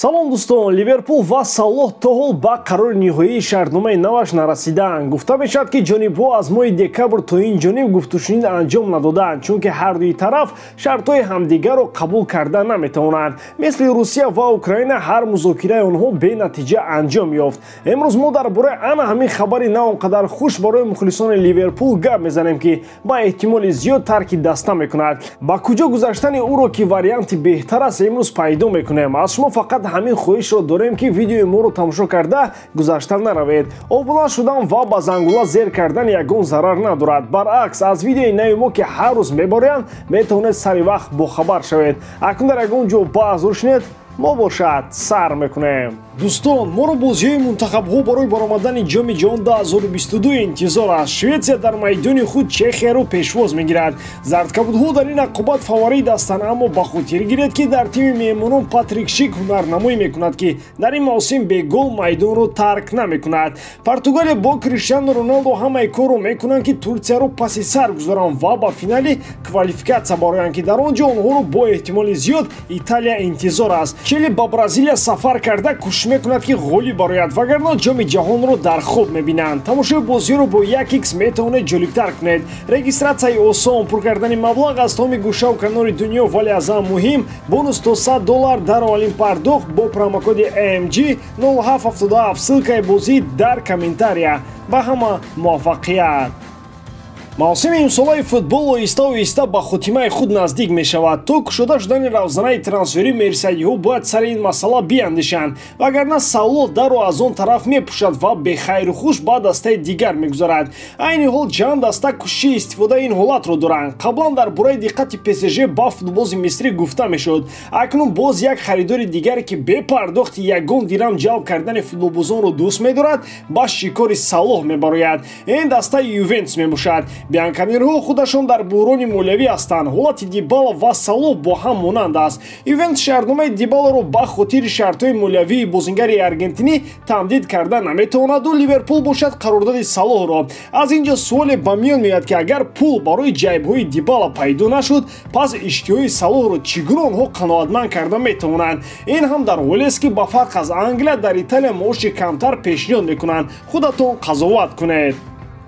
салом дӯстон, Ливерпул ва Салоҳ то ҳол ба қарори ниҳоии шартномаи наваш нарасиданд. Гуфта мешавад, ки ҷонибҳо аз моҳи декабр то ин ҷониб гуфтушунид анҷом надоданд, чунки ҳар дуи тараф шартҳои ҳамдигарро қабул карда наметавонанд. Мисли Русия ва Украина ҳар музокираи онҳо бенатиҷа анҷом ёфт. Имрӯз мо дар бораи ана ҳамин хабари на он қадар хуш барои мухлисони Ливерпул гап мезанем, ки ба эҳтимоли зиёд тарки даста мекунад. Ба куҷо гузаштани ӯро ки варианти беҳтар аст имрӯз пайдо мекунем. Аз шумо фақат ҳамин хоҳишро дорем, ки видеои моро тамошо карда гузашта наравед. обуна шудан ва ба зангула зер кардан ягон зарар надорад. Баръакс, аз видеои нави мо ки ҳар рӯз меборянд метавонед сари вақт бохабар шавед. Акнун дар ягон ҷо баъз рӯшнед, мо бошад сар мекунем. Дӯстон, моро бозиҳои мунтахабҳо барои баромадани ҷоми ҷаҳон 2022 интизор аст. Шветсия дар майдони худ Чехияро пешвоз мегирад. Зардкабудҳо дар ин ақобат фаворит ҳастанд, аммо ба хотир гиред, ки дар тими меҳмонон Патрик Шик ҳунарнамоӣ мекунад, ки дар ин мавсим бегол майдонро тарк намекунад. Португалия бо Криштиану Роналдо ҳамаи корро мекунанд, ки Турсияро паси сар гузоранд ва ба финали квалификатсия бароянд, ки дар он ҷо онҳоро бо эҳтимоли зиёд Италия интизор аст. Чили ба Бразилия сафар карда кӯшиш мекунад, ки ғолиб барояд, вагарна ҷоми ҷаҳонро дар хоб мебинанд. Тамошои бозиҳоро бо 1x метавонед ҷолибтар кунед. Регистратсияи осон, пур кардани маблағ аз томи гӯшаву канори дунё, вале аз ҳам муҳим, бонус то $100 дар аввалин пардохт бо промокоди AMG 0777. ссилкаи бозӣ дар комментария. Ба ҳама муваффақият. мавсими имсолаи футбол оҳиста-оҳиста ба хотимаи худ наздик мешавад. То кушода шудани равзанаи трансферӣ мерсайдиҳо бояд сари ин масъала биандешанд, вагарна Салоҳ даро аз он тараф мепӯшад ва бехайру хуш ба дастаи дигар мегузарад. айни ҳол ҷанд даста кӯшиши истифодаи ин ҳолатро доранд. қаблан дар бораи диққати ПСЖ ба футболбози мисрӣ гуфта мешуд. акнун боз як харидори дигаре, ки бе пардохти ягон дирам ҷалб кардани футболбозонро дӯст медорад, ба шикори Салоҳ мебарояд. ин дастаи Ювентус мебошад. Бианконерҳо худашон дар буҳрони молиявӣ ҳастанд. ҳолати Дибала ва Салоҳ бо ҳам монанд аст. Ювентус шартномаи Дибаларо ба хотири шартҳои молиявии бозингари аргентинӣ тамдид карда наметавонаду Ливерпул бошад қарордоди Салоҳро. аз ин ҷо суоле ба миён меояд, ки агар пул барои ҷайбҳои Дибала пайдо нашуд, пас иштиҳои Салоҳро чӣ гуна онҳо қаноатманд карда метавонанд. ин ҳам дар ҳолест, ки ба фарқ аз Англия дар Италия маоши камтар пешниҳод мекунанд. худатон қазоват кунед.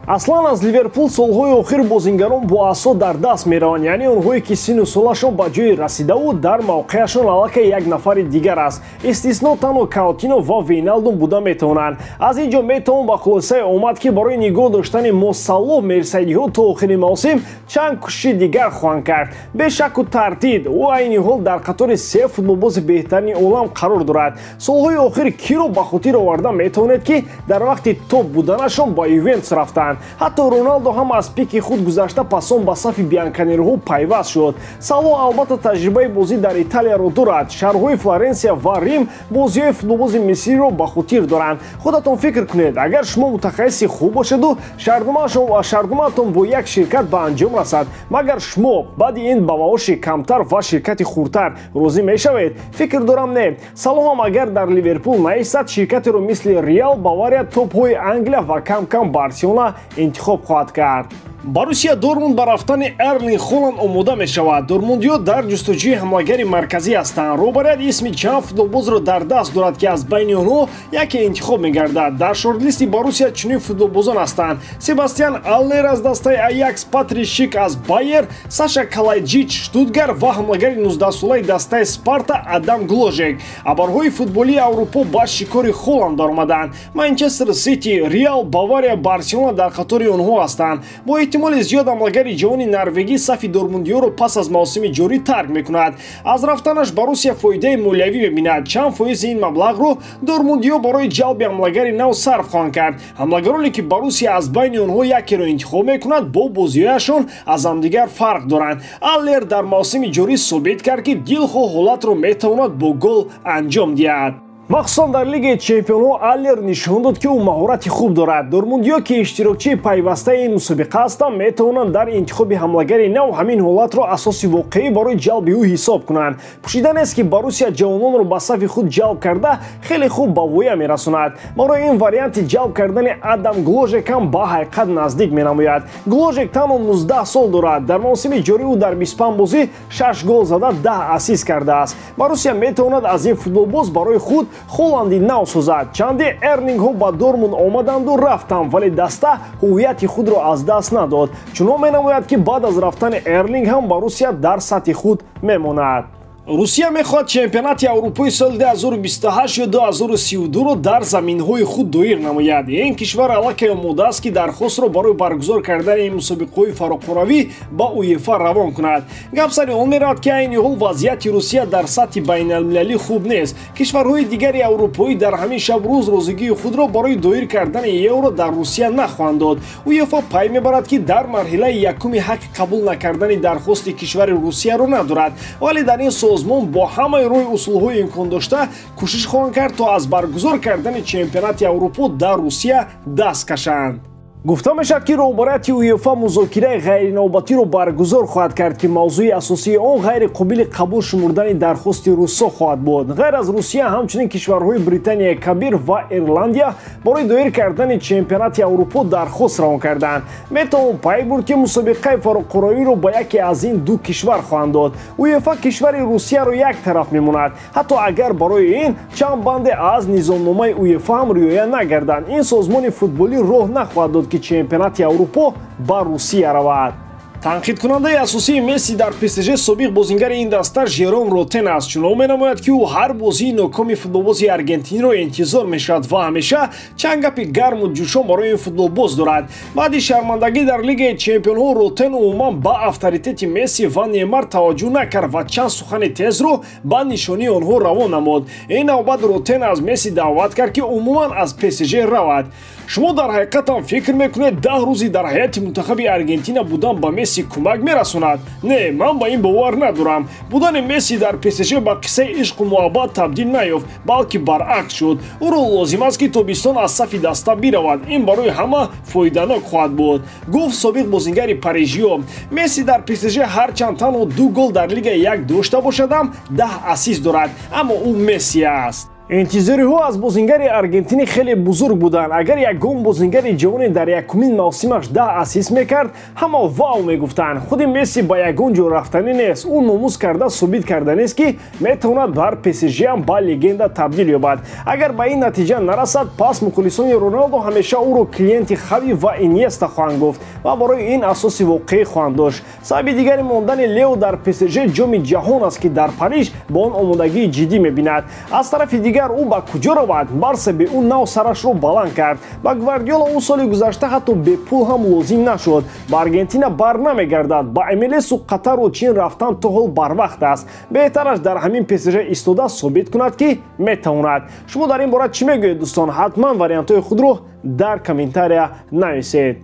аслан аз Ливерпул солҳои охир бозингарон бо асо дар даст мераванд, яъне онҳое ки сину солашон ба ҷои расидаву дар мавқеашон аллакай як нафари дигар аст. истисно танҳо Каутино ва Вейналдум буда метавонанд. аз ин ҷо метавон ба хулосаи омад, ки барои нигоҳ доштани мо Салоҳ мерсайдиҳо то охири мавсим чанд кӯшиши дигар хоҳанд кард. бешаку тартид ӯ айни ҳол дар қатори се футболбози беҳтарини олам қарор дорад. солҳои охир киро ба хотир оварда метавонед, ки дар вақти топ буданашон ба Ювентус рафтанд. ҳатто Роналдо ҳам аз пики худ гузашта пасон ба сафи бианконерҳо пайваст шуд. Салоҳ албатта таҷрибаи бозӣ дар Италияро дорад. шаҳрҳои Флоренсия ва Рим бозиҳои футболбози мисриро ба хотир доранд. худатон фикр кунед, агар шумо мутахассиси хуб бошеду шартномаатон бо як ширкат ба анҷом расад, магар шумо баъди ин ба маоши камтар ва ширкати хурдтар розӣ мешавед? фикр дорам не. Салоҳ ҳам агар дар Ливерпул наистад, ширкатеро мисли Реал, Бавария, топҳои Англия ва кам-кам Барселона интихоб хоҳад кард. Борусия Дормунд ба рафтани Эрлинг Холланд омода мешавад. Дормундиё дар ҷустуҷӯи ҳамлагари марказӣ ҳастанд. роҳбарият исми чанд футболбозро дар даст дорад, ки аз байни онҳо яке интихоб мегардад. дар шортлисти Борусия чунин футболбозон ҳастанд: Себастьян Аллер аз дастаи Аякс, Патрик Шик аз Байер, Саша Калайҷич Штутгар ва ҳамлагари 19-солаи дастаи Спарта Адам Гложек. абарҳои футболии Аврупо ба шикори Холланд даромаданд. Манчестер Сити, Реал, Бавария, Барселона дар қатори онҳо ҳастанд. бо эҳтимоли зиёд амлагари ҷавони норвегӣ сафи Дормундиёро пас аз мавсими ҷорӣ тарк мекунад. аз рафтанаш Борусия фоидаи молиявӣ мебинад. чанд фоизи ин маблағро Дормундиё барои ҷалби амлагари нав сарф хоҳанд кард. амлагароне ки Борусия аз байни онҳо якеро интихоб мекунад, бо бозиҳояшон аз ҳамдигар фарқ доранд. Аллер дар мавсими ҷорӣ собит кард, ки дилхоҳ ҳолатро метавонад бо гол анҷом диҳад. махсусан дар лигаи чемпионҳо Аллер нишон дод ки ӯ маҳорати хуб дорад. дормундиҳо ки иштирокчии пайвастаи ин мусобиқа ҳастанд метавонанд дар интихоби ҳамлагари нав ҳамин ҳолатро асоси воқеӣ барои ҷалби ӯ ҳисоб кунанд. пӯшиданест ки Боруссия ҷавононро ба сафи худ ҷалб карда хеле хуб ба воя мерасонад. маро ин варианти ҷалб кардани Адам Гложекам ба ҳақиқат наздик менамояд. Гложек танҳо 19 сол дорад. дар мавсими ҷорӣ ӯ дар 25 бозӣ 6 гол зада 10 асист кардааст. Боруссия метавонад аз ин футболбоз барои худ холланди нав созад. чанде Эрлингҳо ба Дормунд омаданду рафтанд, вале даста ҳуввияти худро аз даст надод. чунон менамояд ки баъд аз рафтани Эрлинг ҳам Боруссия дар сатҳи худ мемонад. русия мехоҳад чемпионати аврупои соли 2028 ё 2032ро дар заминҳои худ доир намояд. ин кишвар аллакай омода аст ки дархостро барои баргузор кардани ин мусобиқаҳои фароқоравӣ ба УЕФА равон кунад. гап сари он меравад ки айни ҳол вазъияти Русия дар сатҳи байналмилалӣ хуб нест. кишварҳои дигари аврупоӣ дар ҳамин шаб рӯз розигии худро барои доир кардани евро дар Русия нахоҳанд дод. УЕФА пай мебарад ки дар марҳилаи якуми ҳаққи қабул накардани дархости кишвари Русияро надорад, вале дар ин созмон бо ҳамаи роҳи усулҳои имкондошта кӯшиш хоҳанд кард то аз баргузор кардани чемпионати Аврупо дар Русия даст кашанд. гуфта мешавад ки роҳбарияти УЕФА музокираи ғайриновбатиро баргузор хоҳад кард ки мавзӯи асосии он ғайриқобили қабул шумурдани дархости русо хоҳад буд. ғайр аз Русия ҳамчунин кишварҳои Британияи Кабир ва Ирландия барои доир кардани чемпионати Аврупо дархост равон карданд. метавон пай бурд ки мусобиқаи фароқоравиро ба яке аз ин ду кишвар хоҳанд дод. УЕФА кишвари Русияро як тараф мемонад, ҳатто агар барои ин чанд банде аз низомномаи УЕФА ҳам риоя нагарданд. ин созмони футболӣ роҳ нахоҳад дод ки чемпионати Аврупо ба Русия равад. танқидкунандаи асосии Месси дар ПСЖ собиқ бозингари ин даста Жером Ротен аст. чунон менамояд ки ӯ ҳар бозии нокоми футболбози аргентиниро интизор мешавад ва ҳамеша чанд гапи гарму ҷӯшон барои ин футболбоз дорад. баъди шармандагӣ дар лигаи чемпионҳо Ротен умуман ба авторитети Месси ва Неймар таваҷҷӯҳ накард ва чанд сухани тезро ба нишонии онҳо равон намуд. ин навбат Ротен аз Месси даъват кард ки умуман аз ПСЖ равад. шумо дар ҳақиқатан фикр мекунед 10 рӯзи дар ҳаёти мунтахаби Аргентина будан ба Месси кӯмак мерасонад? Не, ман ба ин бовар надорам. будани Месси дар ПСЖ ба қиссаи ишқу муҳаббат табдил наёфт, балки баръакс шуд. ӯро лозим аст ки тобистон аз сафи даста биравад. ин барои ҳама фоиданок хоҳад буд, гуфт собиқ бозингари парижиё. Месси дар ПСЖ ҳарчанд танҳо 2 гол дар Лигаи 1 дошта бошадам, 10 асист дорад, аммо ӯ Месси аст. интизориҳо аз бозингари Аргентинӣ хеле бузург буданд. агар ягон бозингари ҷавоне дар якумин мавсимаш 10 асист мекард, ҳама вау мегуфтанд. худи Месси ба ягон ҷо рафтанӣ нест. ӯ номус карда собит карданест ки метавонад дар ПСЖ ҳам ба легенда табдил ёбад. агар ба ин натиҷа нарасад, пас мухлисони Роналдо ҳамеша ӯро клиенти Хави ва Иньеста хоҳанд гуфт ва барои ин асоси воқеӣ хоҳанд дошт. сабаби дигари мондани Лео дар ПСЖ ҷоми ҷаҳон аст ки дар Париж ба он омодагии ҷиддӣ мебинад. аз тарафи дигар ӯ ба куҷо равад? Барса бе ӯ нав сарашро баланд кард. ба Гвардиола ӯ соли гузашта ҳатто бепул ҳам лозим нашуд. ба Аргентина бар намегардад. ба МЛСу Қатару Чин рафтан то ҳол барвақт аст. беҳтараш дар ҳамин ПСЖ истода собит кунад ки метавонад. шумо дар ин бора чӣ мегӯед дӯстон? ҳатман вариантҳои худро дар комментария нависед.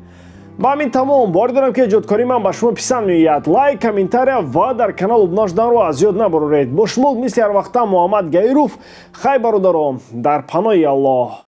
ба ҳамин тамом бори дорам ки эҷодкории ман ба шумо писанд меояд. лайк, комментария ва дар канал обуна шуданро аз ёд набароред. бо шумо мисли ҳар вақта Муҳаммад Гаиров. хай бародарон, дар паноҳи Аллоҳ.